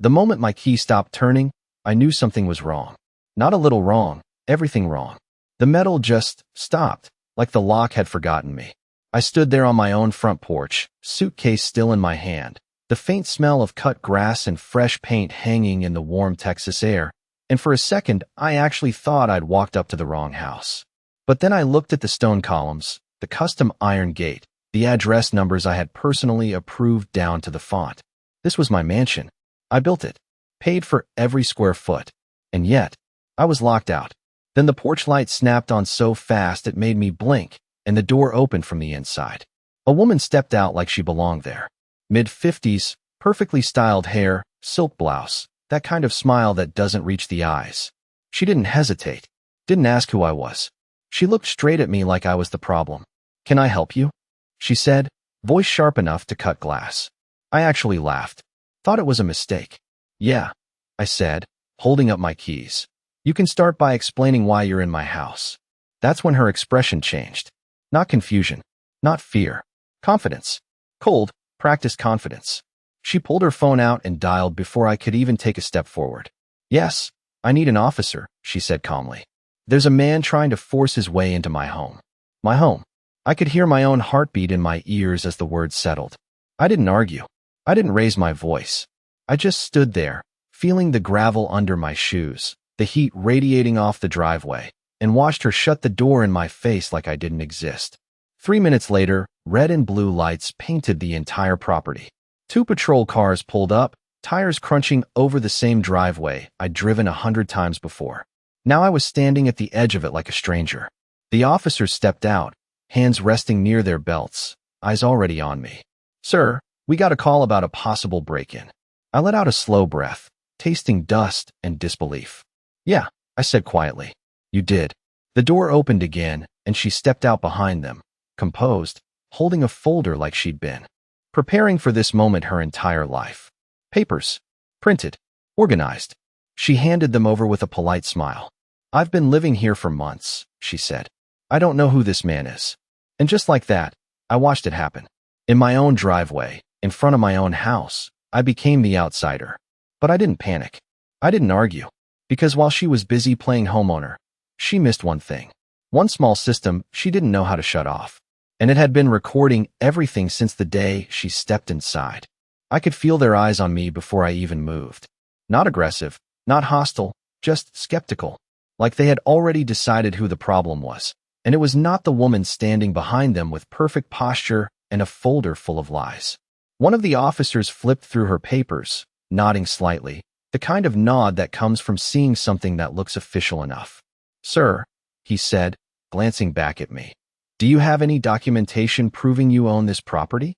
The moment my key stopped turning, I knew something was wrong. Not a little wrong, everything wrong. The metal just stopped, like the lock had forgotten me. I stood there on my own front porch, suitcase still in my hand, the faint smell of cut grass and fresh paint hanging in the warm Texas air, and for a second I actually thought I'd walked up to the wrong house. But then I looked at the stone columns, the custom iron gate, the address numbers I had personally approved down to the font. This was my mansion. I built it, paid for every square foot, and yet I was locked out. Then the porch light snapped on so fast it made me blink, and the door opened from the inside. A woman stepped out like she belonged there. Mid-50s, perfectly styled hair, silk blouse, that kind of smile that doesn't reach the eyes. She didn't hesitate, didn't ask who I was. She looked straight at me like I was the problem. "Can I help you?" she said, voice sharp enough to cut glass. I actually laughed. Thought it was a mistake. "Yeah," I said, holding up my keys. "You can start by explaining why you're in my house." That's when her expression changed. Not confusion, not fear. Confidence. Cold, practiced confidence. She pulled her phone out and dialed before I could even take a step forward. "Yes, I need an officer," she said calmly. "There's a man trying to force his way into my home." My home. I could hear my own heartbeat in my ears as the words settled. I didn't argue. I didn't raise my voice. I just stood there, feeling the gravel under my shoes, the heat radiating off the driveway, and watched her shut the door in my face like I didn't exist. 3 minutes later, red and blue lights painted the entire property. 2 patrol cars pulled up, tires crunching over the same driveway I'd driven 100 times before. Now I was standing at the edge of it like a stranger. The officers stepped out, hands resting near their belts, eyes already on me. "Sir, we got a call about a possible break-in." I let out a slow breath, tasting dust and disbelief. "Yeah," I said quietly. "You did." The door opened again, and she stepped out behind them, composed, holding a folder like she'd been preparing for this moment her entire life. Papers. Printed. Organized. She handed them over with a polite smile. "I've been living here for months," she said. "I don't know who this man is." And just like that, I watched it happen. In my own driveway, in front of my own house, I became the outsider. But I didn't panic. I didn't argue. Because while she was busy playing homeowner, she missed one thing. One small system she didn't know how to shut off. And it had been recording everything since the day she stepped inside. I could feel their eyes on me before I even moved. Not aggressive, not hostile, just skeptical. Like they had already decided who the problem was. And it was not the woman standing behind them with perfect posture and a folder full of lies. One of the officers flipped through her papers, nodding slightly, the kind of nod that comes from seeing something that looks official enough. "Sir," he said, glancing back at me, "do you have any documentation proving you own this property?"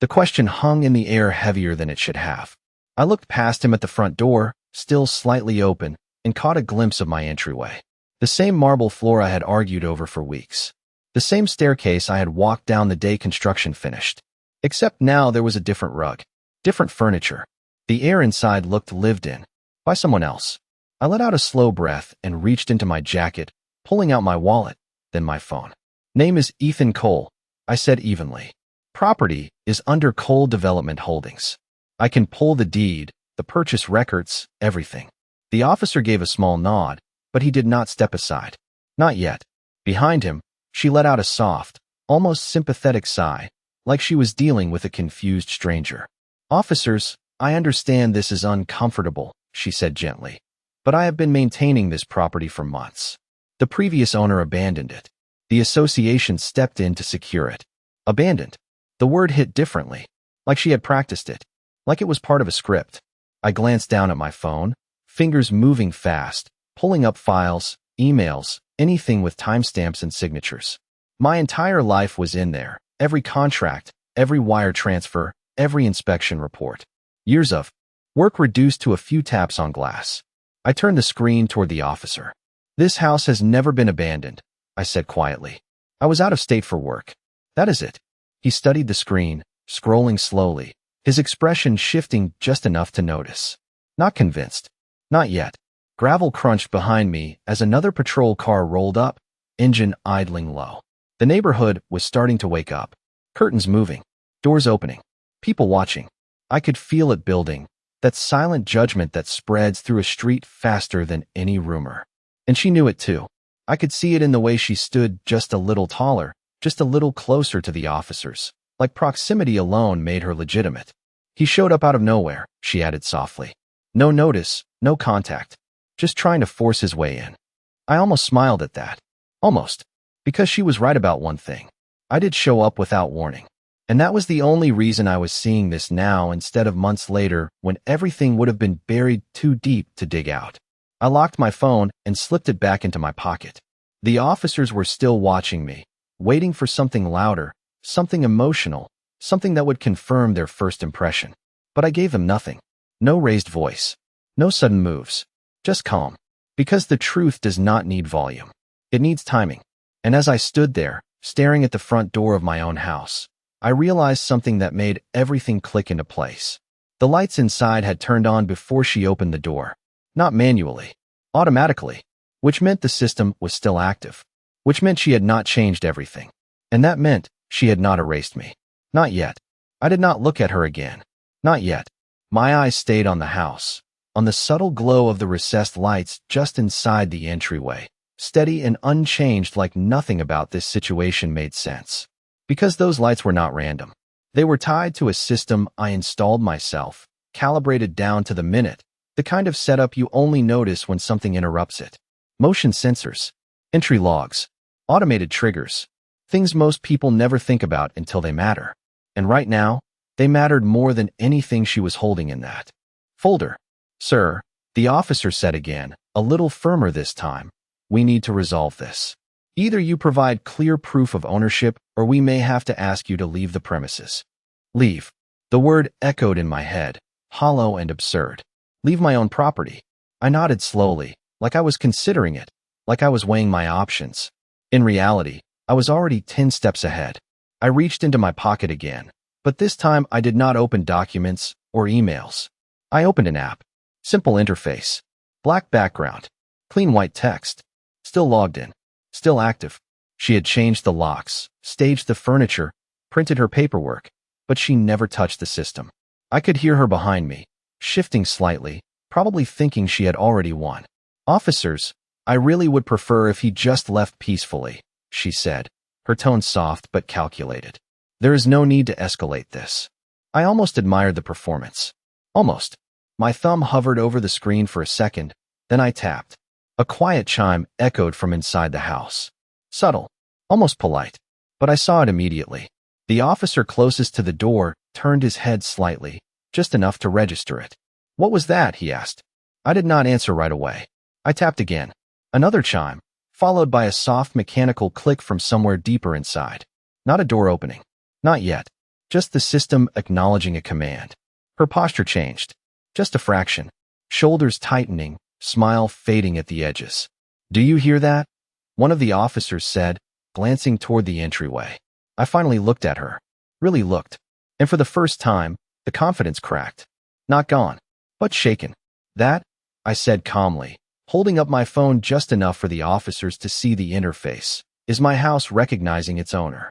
The question hung in the air heavier than it should have. I looked past him at the front door, still slightly open, and caught a glimpse of my entryway. The same marble floor I had argued over for weeks. The same staircase I had walked down the day construction finished. Except now there was a different rug, different furniture. The air inside looked lived in, by someone else. I let out a slow breath and reached into my jacket, pulling out my wallet, then my phone. "Name is Ethan Cole," I said evenly. "Property is under Cole Development Holdings. I can pull the deed, the purchase records, everything." The officer gave a small nod, but he did not step aside. Not yet. Behind him, she let out a soft, almost sympathetic sigh, like she was dealing with a confused stranger. "Officers, I understand this is uncomfortable," she said gently, "but I have been maintaining this property for months. The previous owner abandoned it. The association stepped in to secure it." Abandoned. The word hit differently, like she had practiced it, like it was part of a script. I glanced down at my phone, fingers moving fast, pulling up files, emails, anything with timestamps and signatures. My entire life was in there, every contract, every wire transfer, every inspection report. Years of work reduced to a few taps on glass. I turned the screen toward the officer. "This house has never been abandoned," I said quietly. "I was out of state for work. That is it." He studied the screen, scrolling slowly, his expression shifting just enough to notice. Not convinced. Not yet. Gravel crunched behind me as another patrol car rolled up, engine idling low. The neighborhood was starting to wake up. Curtains moving, doors opening, people watching. I could feel it building, That silent judgment that spreads through a street faster than any rumor. And she knew it too. I could see it in the way she stood just a little taller, just a little closer to the officers. Like proximity alone made her legitimate. He showed up out of nowhere, she added softly. No notice, no contact. Just trying to force his way in. I almost smiled at that. Almost. Because she was right about one thing. I did show up without warning. And that was the only reason I was seeing this now instead of months later when everything would have been buried too deep to dig out. I locked my phone and slipped it back into my pocket. The officers were still watching me, waiting for something louder, something emotional, something that would confirm their first impression. But I gave them nothing. No raised voice. No sudden moves. Just calm. Because the truth does not need volume. It needs timing. And as I stood there, staring at the front door of my own house, I realized something that made everything click into place. The lights inside had turned on before she opened the door. Not manually. Automatically. Which meant the system was still active. Which meant she had not changed everything. And that meant she had not erased me. Not yet. I did not look at her again. Not yet. My eyes stayed on the house, on the subtle glow of the recessed lights just inside the entryway, steady and unchanged like nothing about this situation made sense. Because those lights were not random. They were tied to a system I installed myself, calibrated down to the minute, the kind of setup you only notice when something interrupts it. Motion sensors, entry logs, automated triggers, things most people never think about until they matter. And right now, they mattered more than anything she was holding in that folder. Sir, the officer said again, a little firmer this time, we need to resolve this. Either you provide clear proof of ownership or we may have to ask you to leave the premises. Leave. The word echoed in my head, hollow and absurd. Leave my own property. I nodded slowly, like I was considering it, like I was weighing my options. In reality, I was already 10 steps ahead. I reached into my pocket again, but this time I did not open documents or emails. I opened an app. Simple interface. Black background. Clean white text. Still logged in. Still active. She had changed the locks, staged the furniture, printed her paperwork, but she never touched the system. I could hear her behind me, shifting slightly, probably thinking she had already won. Officers, I really would prefer if he just left peacefully, she said, her tone soft but calculated. There is no need to escalate this. I almost admired the performance. Almost. My thumb hovered over the screen for a second, then I tapped. A quiet chime echoed from inside the house. Subtle, almost polite, but I saw it immediately. The officer closest to the door turned his head slightly, just enough to register it. What was that? He asked. I did not answer right away. I tapped again. Another chime, followed by a soft mechanical click from somewhere deeper inside. Not a door opening. Not yet. Just the system acknowledging a command. Her posture changed. Just a fraction. Shoulders tightening, smile fading at the edges. Do you hear that? One of the officers said, glancing toward the entryway. I finally looked at her. Really looked. And for the first time, the confidence cracked. Not gone, but shaken. That, I said calmly, holding up my phone just enough for the officers to see the interface, is my house recognizing its owner.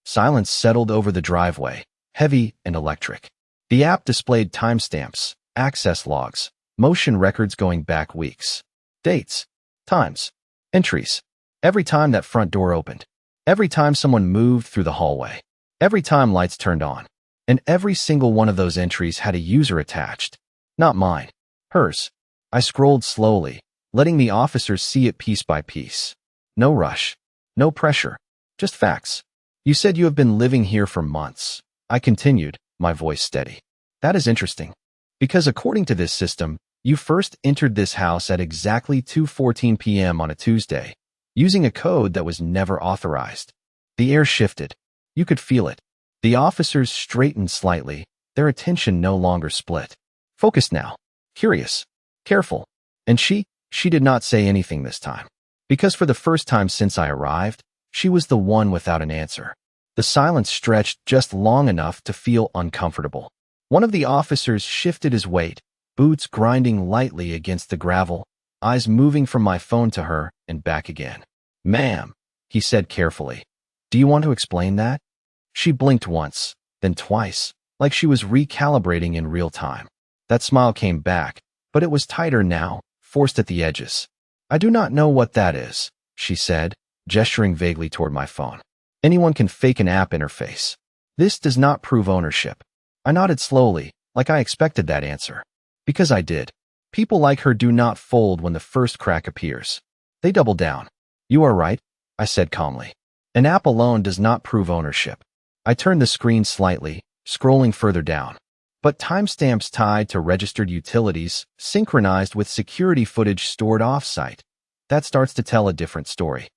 Silence settled over the driveway, heavy and electric. The app displayed timestamps, access logs, motion records going back weeks. Dates, times, entries. Every time that front door opened. Every time someone moved through the hallway. Every time lights turned on. And every single one of those entries had a user attached. Not mine. Hers. I scrolled slowly, letting the officers see it piece by piece. No rush. No pressure. Just facts. You said you have been living here for months. I continued, my voice steady. That is interesting. Because according to this system, you first entered this house at exactly 2:14 p.m. on a Tuesday, using a code that was never authorized. The air shifted. You could feel it. The officers straightened slightly, their attention no longer split. Focused now. Curious. Careful. And she did not say anything this time. Because for the first time since I arrived, she was the one without an answer. The silence stretched just long enough to feel uncomfortable. One of the officers shifted his weight, boots grinding lightly against the gravel, eyes moving from my phone to her and back again. Ma'am, he said carefully. Do you want to explain that? She blinked once, then twice, like she was recalibrating in real time. That smile came back, but it was tighter now, forced at the edges. I do not know what that is, she said, gesturing vaguely toward my phone. Anyone can fake an app interface. This does not prove ownership. I nodded slowly, like I expected that answer. Because I did. People like her do not fold when the first crack appears. They double down. You are right, I said calmly. An app alone does not prove ownership. I turned the screen slightly, scrolling further down. But timestamps tied to registered utilities, synchronized with security footage stored off-site. That starts to tell a different story.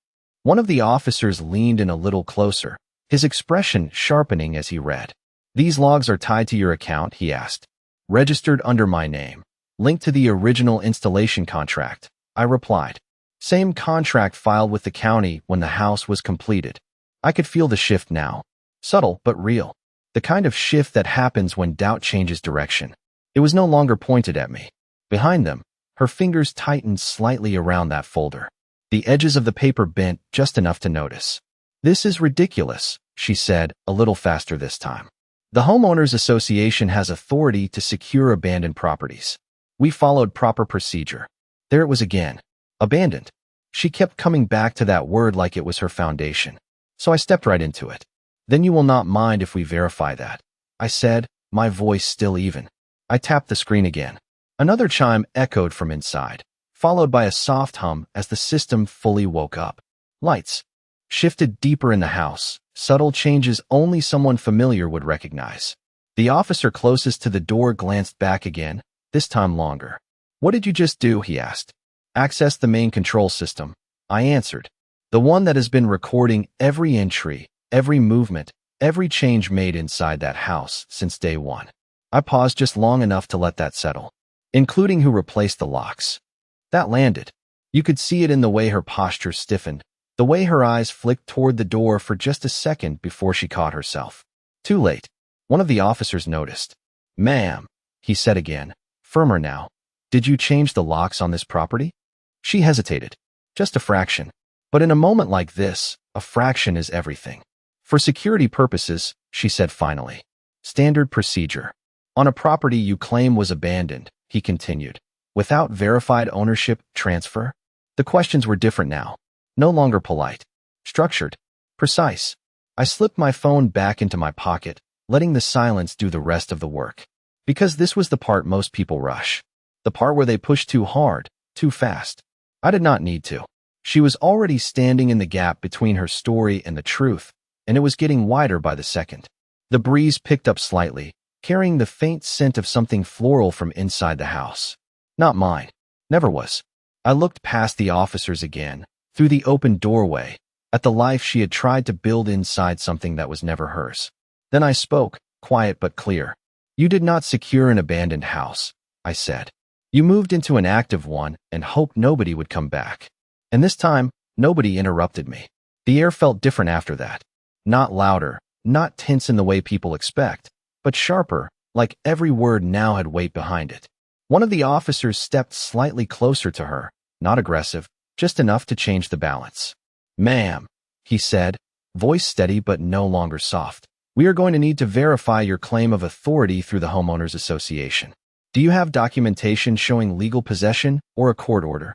One of the officers leaned in a little closer, his expression sharpening as he read. These logs are tied to your account, he asked. Registered under my name. Linked to the original installation contract, I replied. Same contract filed with the county when the house was completed. I could feel the shift now. Subtle, but real. The kind of shift that happens when doubt changes direction. It was no longer pointed at me. Behind them, her fingers tightened slightly around that folder. The edges of the paper bent just enough to notice. This is ridiculous, she said, a little faster this time. The Homeowners Association has authority to secure abandoned properties. We followed proper procedure. There it was again. Abandoned. She kept coming back to that word like it was her foundation. So I stepped right into it. Then you will not mind if we verify that, I said, my voice still even. I tapped the screen again. Another chime echoed from inside, followed by a soft hum as the system fully woke up. Lights shifted deeper in the house, subtle changes only someone familiar would recognize. The officer closest to the door glanced back again, this time longer. What did you just do? He asked. Access the main control system, I answered. The one that has been recording every entry, every movement, every change made inside that house since day one. I paused just long enough to let that settle, including who replaced the locks. That landed. You could see it in the way her posture stiffened, the way her eyes flicked toward the door for just a second before she caught herself. Too late. One of the officers noticed. Ma'am, he said again, firmer now. Did you change the locks on this property? She hesitated. Just a fraction. But in a moment like this, a fraction is everything. For security purposes, she said finally. Standard procedure. On a property you claim was abandoned, he continued. Without verified ownership transfer? The questions were different now. No longer polite. Structured. Precise. I slipped my phone back into my pocket, letting the silence do the rest of the work. Because this was the part most people rush. The part where they push too hard, too fast. I did not need to. She was already standing in the gap between her story and the truth, and it was getting wider by the second. The breeze picked up slightly, carrying the faint scent of something floral from inside the house. Not mine. Never was. I looked past the officers again, through the open doorway, at the life she had tried to build inside something that was never hers. Then I spoke, quiet but clear. You did not secure an abandoned house, I said. You moved into an active one and hoped nobody would come back. And this time, nobody interrupted me. The air felt different after that. Not louder, not tense in the way people expect, but sharper, like every word now had weight behind it. One of the officers stepped slightly closer to her, not aggressive, just enough to change the balance. Ma'am, he said, voice steady but no longer soft. We are going to need to verify your claim of authority through the Homeowners Association. Do you have documentation showing legal possession or a court order?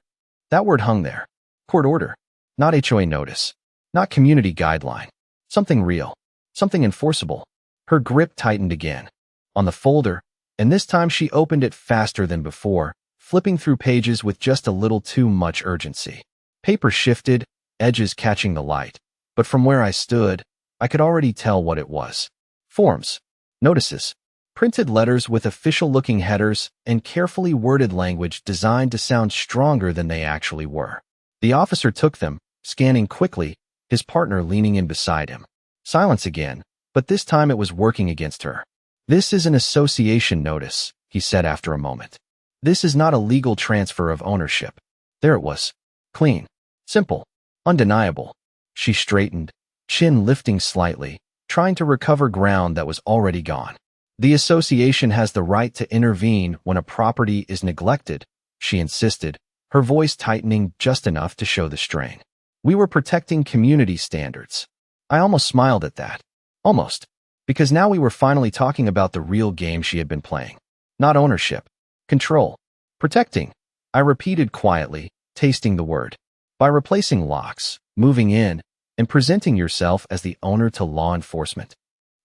That word hung there. Court order. Not HOA notice. Not community guideline. Something real. Something enforceable. Her grip tightened again. On the folder, and this time she opened it faster than before, flipping through pages with just a little too much urgency. Paper shifted, edges catching the light. But from where I stood, I could already tell what it was. Forms. Notices. Printed letters with official-looking headers and carefully worded language designed to sound stronger than they actually were. The officer took them, scanning quickly, his partner leaning in beside him. Silence again, but this time it was working against her. This is an association notice, he said after a moment. This is not a legal transfer of ownership. There it was. Clean. Simple. Undeniable. She straightened, chin lifting slightly, trying to recover ground that was already gone. The association has the right to intervene when a property is neglected, she insisted, her voice tightening just enough to show the strain. We were protecting community standards. I almost smiled at that. Almost. Because now we were finally talking about the real game she had been playing. Not ownership. Control. Protecting. I repeated quietly, tasting the word. By replacing locks, moving in, and presenting yourself as the owner to law enforcement.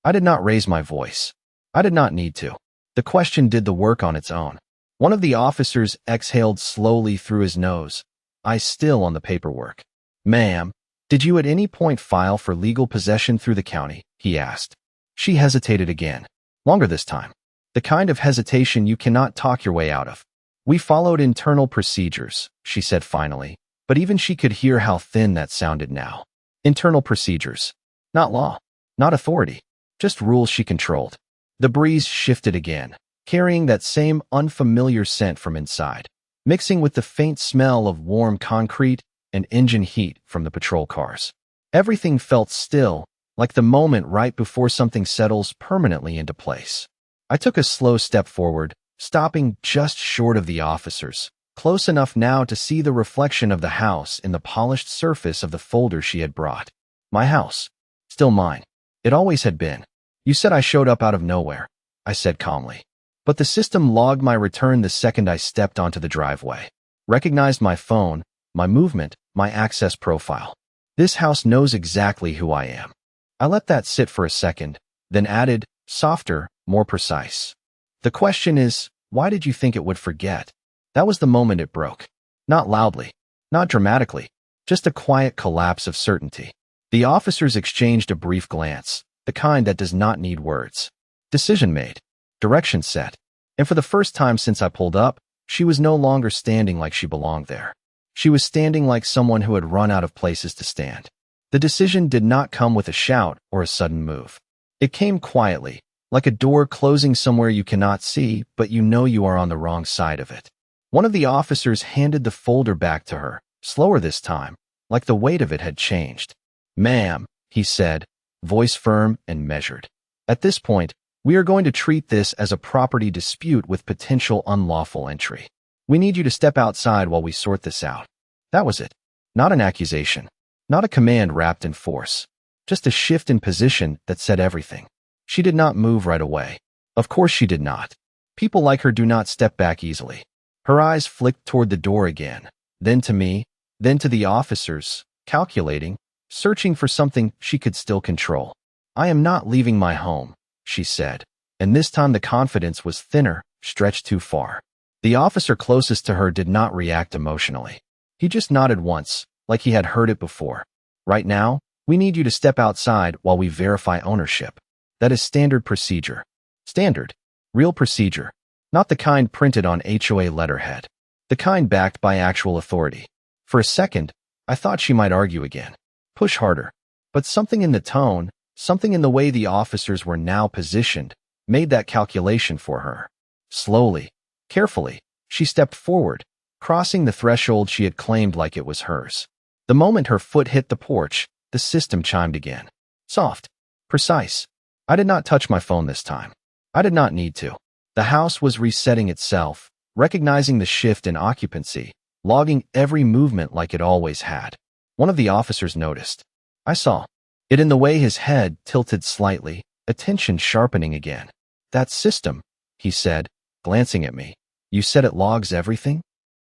I did not raise my voice. I did not need to. The question did the work on its own. One of the officers exhaled slowly through his nose, eyes still on the paperwork. Ma'am, did you at any point file for legal possession through the county? He asked. She hesitated again. Longer this time. The kind of hesitation you cannot talk your way out of. We followed internal procedures, she said finally, but even she could hear how thin that sounded now. Internal procedures. Not law. Not authority. Just rules she controlled. The breeze shifted again, carrying that same unfamiliar scent from inside, mixing with the faint smell of warm concrete and engine heat from the patrol cars. Everything felt still, like the moment right before something settles permanently into place. I took a slow step forward, stopping just short of the officers, close enough now to see the reflection of the house in the polished surface of the folder she had brought. My house. Still mine. It always had been. You said I showed up out of nowhere, I said calmly. But the system logged my return the second I stepped onto the driveway. Recognized my phone, my movement, my access profile. This house knows exactly who I am. I let that sit for a second, then added, softer, more precise. The question is, why did you think it would forget? That was the moment it broke. Not loudly, not dramatically, just a quiet collapse of certainty. The officers exchanged a brief glance, the kind that does not need words. Decision made. Direction set. And for the first time since I pulled up, she was no longer standing like she belonged there. She was standing like someone who had run out of places to stand. The decision did not come with a shout or a sudden move. It came quietly, like a door closing somewhere you cannot see, but you know you are on the wrong side of it. One of the officers handed the folder back to her, slower this time, like the weight of it had changed. Ma'am, he said, voice firm and measured. At this point, we are going to treat this as a property dispute with potential unlawful entry. We need you to step outside while we sort this out. That was it. Not an accusation. Not a command wrapped in force. Just a shift in position that said everything. She did not move right away. Of course she did not. People like her do not step back easily. Her eyes flicked toward the door again, then to me, then to the officers, calculating, searching for something she could still control. I am not leaving my home, she said, and this time the confidence was thinner, stretched too far. The officer closest to her did not react emotionally. He just nodded once, like he had heard it before. Right now, we need you to step outside while we verify ownership. That is standard procedure. Standard. Real procedure. Not the kind printed on HOA letterhead. The kind backed by actual authority. For a second, I thought she might argue again. Push harder. But something in the tone, something in the way the officers were now positioned, made that calculation for her. Slowly, carefully, she stepped forward, crossing the threshold she had claimed like it was hers. The moment her foot hit the porch, the system chimed again. Soft. Precise. I did not touch my phone this time. I did not need to. The house was resetting itself, recognizing the shift in occupancy, logging every movement like it always had. One of the officers noticed. I saw it in the way his head tilted slightly, attention sharpening again. That system, he said, glancing at me. You said it logs everything?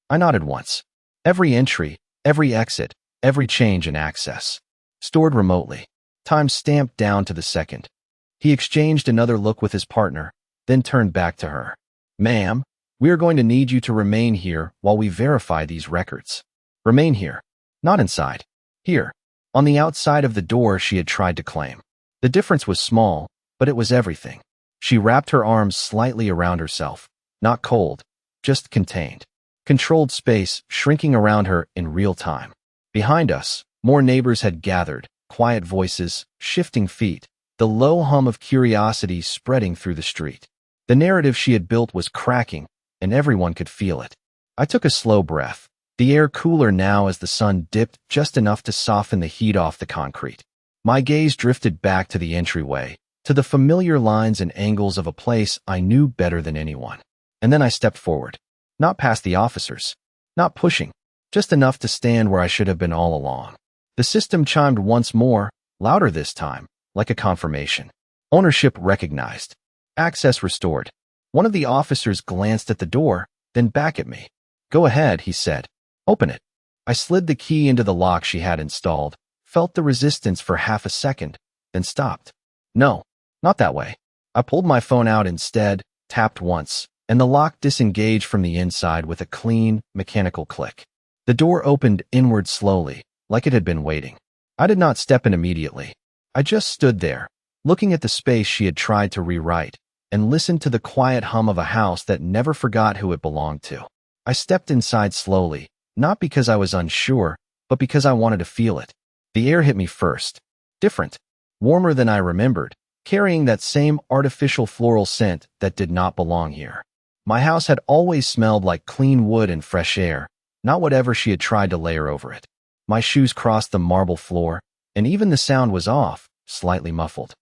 I nodded once. Every entry, every exit, every change in access. Stored remotely. Time stamped down to the second. He exchanged another look with his partner, then turned back to her. Ma'am, we are going to need you to remain here while we verify these records. Remain here. Not inside. Here. On the outside of the door she had tried to claim. The difference was small, but it was everything. She wrapped her arms slightly around herself. Not cold, just contained. Controlled space shrinking around her in real time. Behind us, more neighbors had gathered, quiet voices, shifting feet, the low hum of curiosity spreading through the street. The narrative she had built was cracking, and everyone could feel it. I took a slow breath, the air cooler now as the sun dipped just enough to soften the heat off the concrete. My gaze drifted back to the entryway, to the familiar lines and angles of a place I knew better than anyone. And then I stepped forward. Not past the officers. Not pushing. Just enough to stand where I should have been all along. The system chimed once more, louder this time, like a confirmation. Ownership recognized. Access restored. One of the officers glanced at the door, then back at me. "Go ahead," he said. "Open it." I slid the key into the lock she had installed, felt the resistance for half a second, then stopped. "No, not that way." I pulled my phone out instead, tapped once, and the lock disengaged from the inside with a clean, mechanical click. The door opened inward slowly, like it had been waiting. I did not step in immediately. I just stood there, looking at the space she had tried to rewrite, and listened to the quiet hum of a house that never forgot who it belonged to. I stepped inside slowly, not because I was unsure, but because I wanted to feel it. The air hit me first. Different. Warmer than I remembered, carrying that same artificial floral scent that did not belong here. My house had always smelled like clean wood and fresh air, not whatever she had tried to layer over it. My shoes crossed the marble floor, and even the sound was off, slightly muffled,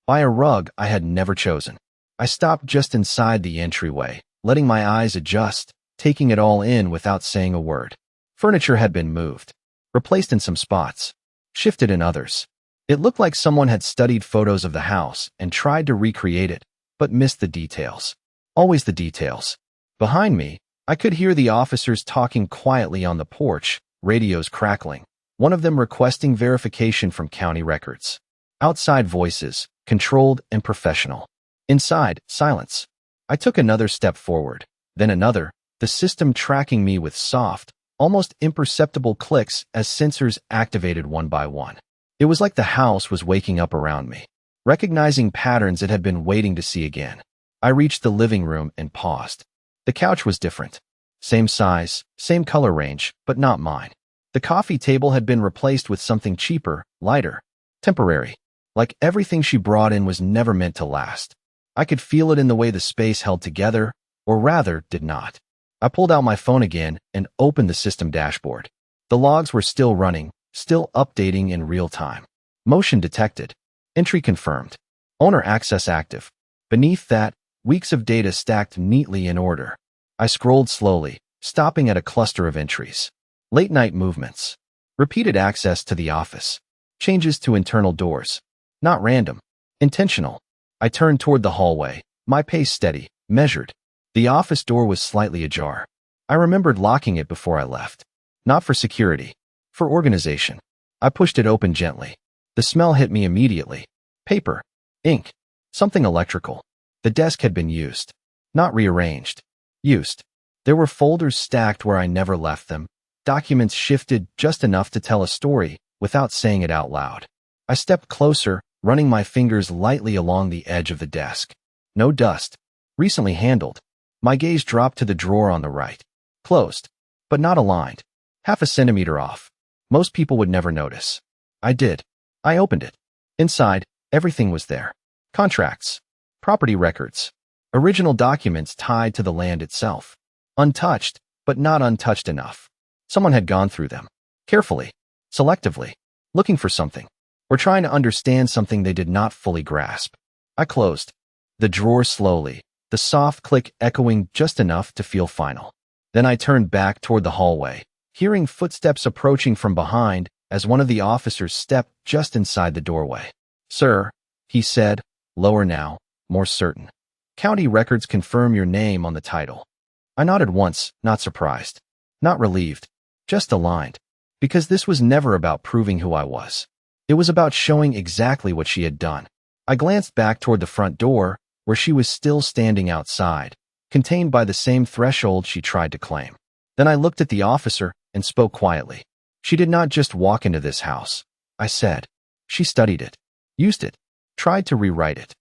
by a rug I had never chosen. I stopped just inside the entryway, letting my eyes adjust, taking it all in without saying a word. Furniture had been moved, replaced in some spots, shifted in others. It looked like someone had studied photos of the house and tried to recreate it, but missed the details. Always the details. Behind me, I could hear the officers talking quietly on the porch, radios crackling, one of them requesting verification from county records. Outside voices, controlled and professional. Inside, silence. I took another step forward, then another, the system tracking me with soft, almost imperceptible clicks as sensors activated one by one. It was like the house was waking up around me, recognizing patterns it had been waiting to see again. I reached the living room and paused. The couch was different. Same size, same color range, but not mine. The coffee table had been replaced with something cheaper, lighter, temporary. Like everything she brought in was never meant to last. I could feel it in the way the space held together, or rather, did not. I pulled out my phone again and opened the system dashboard. The logs were still running, still updating in real time. Motion detected. Entry confirmed. Owner access active. Beneath that, weeks of data stacked neatly in order. I scrolled slowly, stopping at a cluster of entries. Late night movements. Repeated access to the office. Changes to internal doors. Not random. Intentional. I turned toward the hallway, my pace steady, measured. The office door was slightly ajar. I remembered locking it before I left. Not for security. For organization. I pushed it open gently. The smell hit me immediately. Paper. Ink. Something electrical. The desk had been used. Not rearranged. Used. There were folders stacked where I never left them. Documents shifted just enough to tell a story without saying it out loud. I stepped closer, running my fingers lightly along the edge of the desk. No dust. Recently handled. My gaze dropped to the drawer on the right. Closed, but not aligned. Half a centimeter off. Most people would never notice. I did. I opened it. Inside, everything was there. Contracts. Property records. Original documents tied to the land itself. Untouched, but not untouched enough. Someone had gone through them. Carefully. Selectively. Looking for something. Or trying to understand something they did not fully grasp. I closed the drawer slowly, the soft click echoing just enough to feel final. Then I turned back toward the hallway, hearing footsteps approaching from behind as one of the officers stepped just inside the doorway. "Sir," he said, lower now, more certain. "County records confirm your name on the title." I nodded once, not surprised, not relieved, just aligned, because this was never about proving who I was. It was about showing exactly what she had done. I glanced back toward the front door, where she was still standing outside, contained by the same threshold she tried to claim. Then I looked at the officer and spoke quietly. "She did not just walk into this house," I said. "She studied it, used it, tried to rewrite it."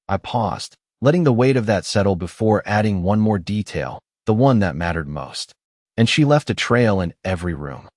I paused, letting the weight of that settle before adding one more detail, the one that mattered most. And she left a trail in every room.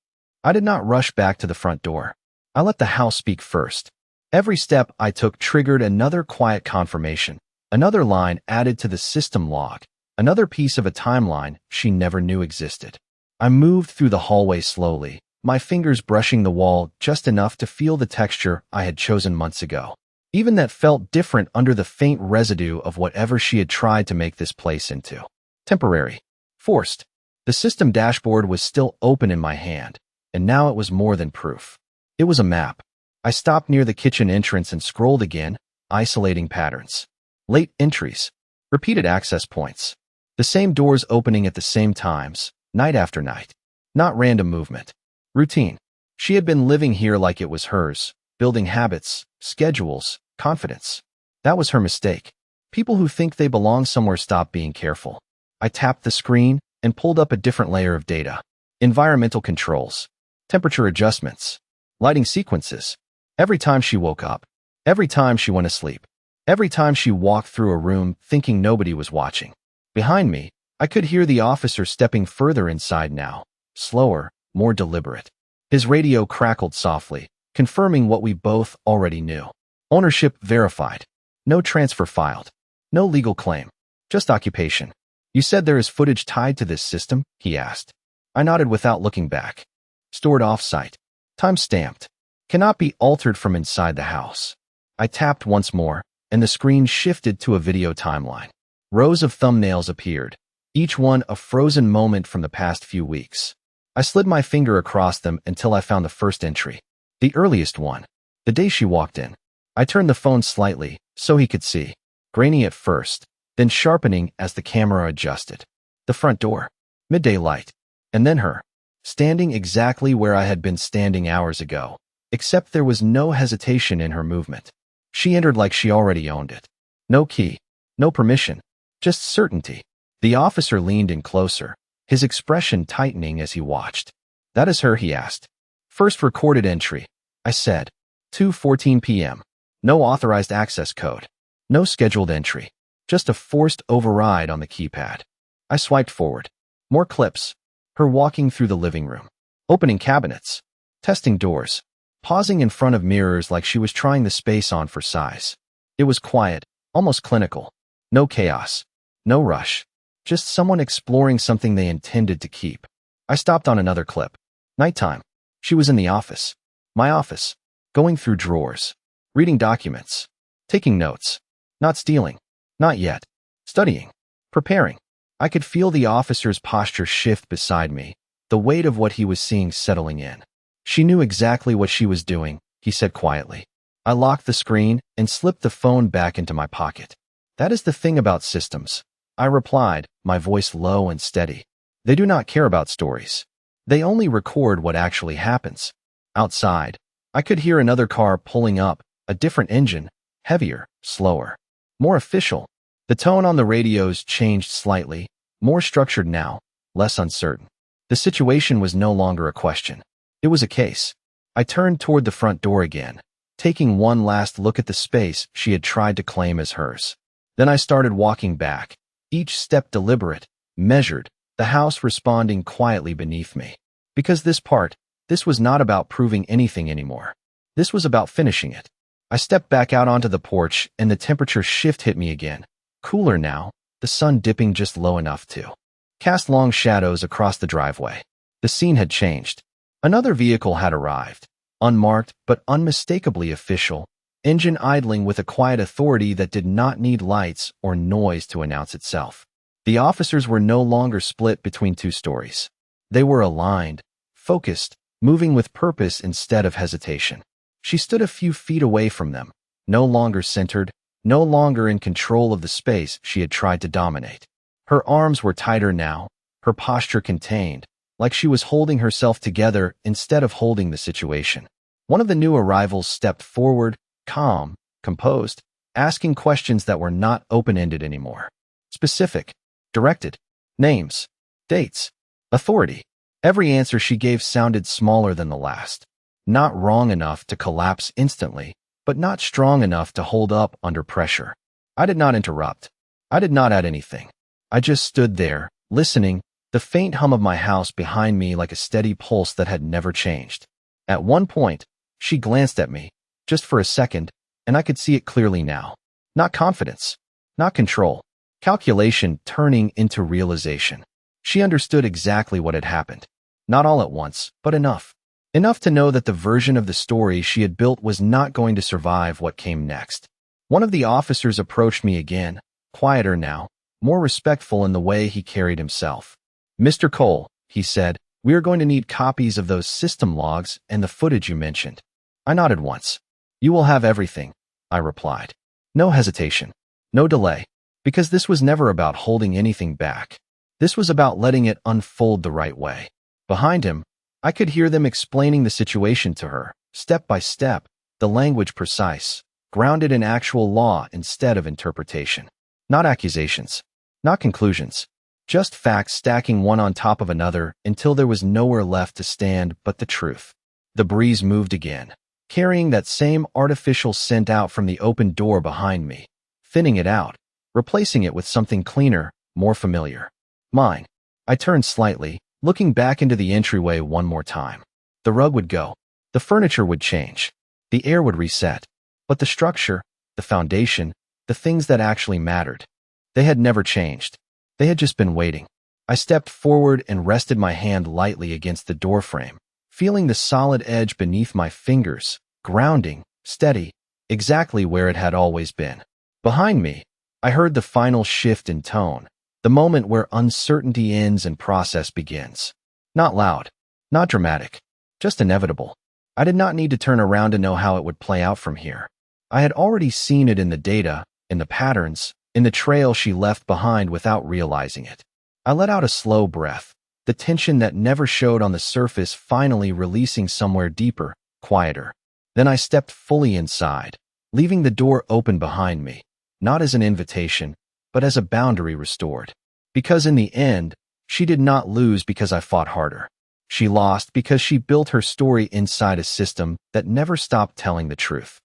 I did not rush back to the front door. I let the house speak first. Every step I took triggered another quiet confirmation, another line added to the system log, another piece of a timeline she never knew existed. I moved through the hallway slowly, my fingers brushing the wall just enough to feel the texture I had chosen months ago. Even that felt different under the faint residue of whatever she had tried to make this place into. Temporary. Forced. The system dashboard was still open in my hand, and now it was more than proof. It was a map. I stopped near the kitchen entrance and scrolled again, isolating patterns. Late entries. Repeated access points. The same doors opening at the same times, night after night. Not random movement. Routine. She had been living here like it was hers, building habits, schedules, confidence. That was her mistake. People who think they belong somewhere stop being careful. I tapped the screen and pulled up a different layer of data. Environmental controls. Temperature adjustments. Lighting sequences. Every time she woke up. Every time she went to sleep. Every time she walked through a room thinking nobody was watching. Behind me, I could hear the officer stepping further inside now. Slower, more deliberate. His radio crackled softly, confirming what we both already knew. Ownership verified. No transfer filed. No legal claim. Just occupation. You said there is footage tied to this system? He asked. I nodded without looking back. Stored off-site. Time stamped. Cannot be altered from inside the house. I tapped once more, and the screen shifted to a video timeline. Rows of thumbnails appeared, each one a frozen moment from the past few weeks. I slid my finger across them until I found the first entry. The earliest one. The day she walked in. I turned the phone slightly, so he could see. Grainy at first, then sharpening as the camera adjusted. The front door. Midday light. And then her. Standing exactly where I had been standing hours ago. Except there was no hesitation in her movement. She entered like she already owned it. No key. No permission. Just certainty. The officer leaned in closer, his expression tightening as he watched. That is her, he asked. First recorded entry. I said. 2:14 p.m. No authorized access code. No scheduled entry. Just a forced override on the keypad. I swiped forward. More clips. Her walking through the living room. Opening cabinets. Testing doors. Pausing in front of mirrors like she was trying the space on for size. It was quiet, almost clinical. No chaos. No rush. Just someone exploring something they intended to keep. I stopped on another clip. Nighttime. She was in the office. My office. Going through drawers. Reading documents. Taking notes. Not stealing. Not yet. Studying. Preparing. I could feel the officer's posture shift beside me, the weight of what he was seeing settling in. She knew exactly what she was doing, he said quietly. I locked the screen and slipped the phone back into my pocket. That is the thing about systems. I replied, my voice low and steady. They do not care about stories. They only record what actually happens. Outside, I could hear another car pulling up, a different engine, heavier, slower, more official. The tone on the radios changed slightly, more structured now, less uncertain. The situation was no longer a question. It was a case. I turned toward the front door again, taking one last look at the space she had tried to claim as hers. Then I started walking back, each step deliberate, measured, the house responding quietly beneath me. Because this was not about proving anything anymore. This was about finishing it. I stepped back out onto the porch and the temperature shift hit me again. Cooler now, the sun dipping just low enough to cast long shadows across the driveway. The scene had changed. Another vehicle had arrived, unmarked but unmistakably official, engine idling with a quiet authority that did not need lights or noise to announce itself. The officers were no longer split between two stories. They were aligned, focused, moving with purpose instead of hesitation. She stood a few feet away from them, no longer centered, no longer in control of the space she had tried to dominate. Her arms were tighter now, her posture contained, like she was holding herself together instead of holding the situation. One of the new arrivals stepped forward, calm, composed, asking questions that were not open-ended anymore. Specific, directed, names, dates, authority. Every answer she gave sounded smaller than the last. Not wrong enough to collapse instantly, but not strong enough to hold up under pressure. I did not interrupt. I did not add anything. I just stood there, listening, the faint hum of my house behind me like a steady pulse that had never changed. At one point, she glanced at me, just for a second, and I could see it clearly now. Not confidence, not control, calculation turning into realization. She understood exactly what had happened. Not all at once, but enough. Enough to know that the version of the story she had built was not going to survive what came next. One of the officers approached me again, quieter now, more respectful in the way he carried himself. Mr. Cole, he said, we are going to need copies of those system logs and the footage you mentioned. I nodded once. You will have everything, I replied. No hesitation. No delay. Because this was never about holding anything back. This was about letting it unfold the right way. Behind him, I could hear them explaining the situation to her, step by step, the language precise, grounded in actual law instead of interpretation. Not accusations, not conclusions, just facts stacking one on top of another until there was nowhere left to stand but the truth. The breeze moved again, carrying that same artificial scent out from the open door behind me, thinning it out, replacing it with something cleaner, more familiar. Mine. I turned slightly, looking back into the entryway one more time. The rug would go. The furniture would change. The air would reset. But the structure, the foundation, the things that actually mattered, they had never changed. They had just been waiting. I stepped forward and rested my hand lightly against the doorframe, feeling the solid edge beneath my fingers, grounding, steady, exactly where it had always been. Behind me, I heard the final shift in tone, the moment where uncertainty ends and process begins. Not loud, not dramatic, just inevitable. I did not need to turn around to know how it would play out from here. I had already seen it in the data, in the patterns, in the trail she left behind without realizing it. I let out a slow breath, the tension that never showed on the surface finally releasing somewhere deeper, quieter. Then I stepped fully inside, leaving the door open behind me, not as an invitation, but as a boundary restored. Because in the end, she did not lose because I fought harder. She lost because she built her story inside a system that never stopped telling the truth.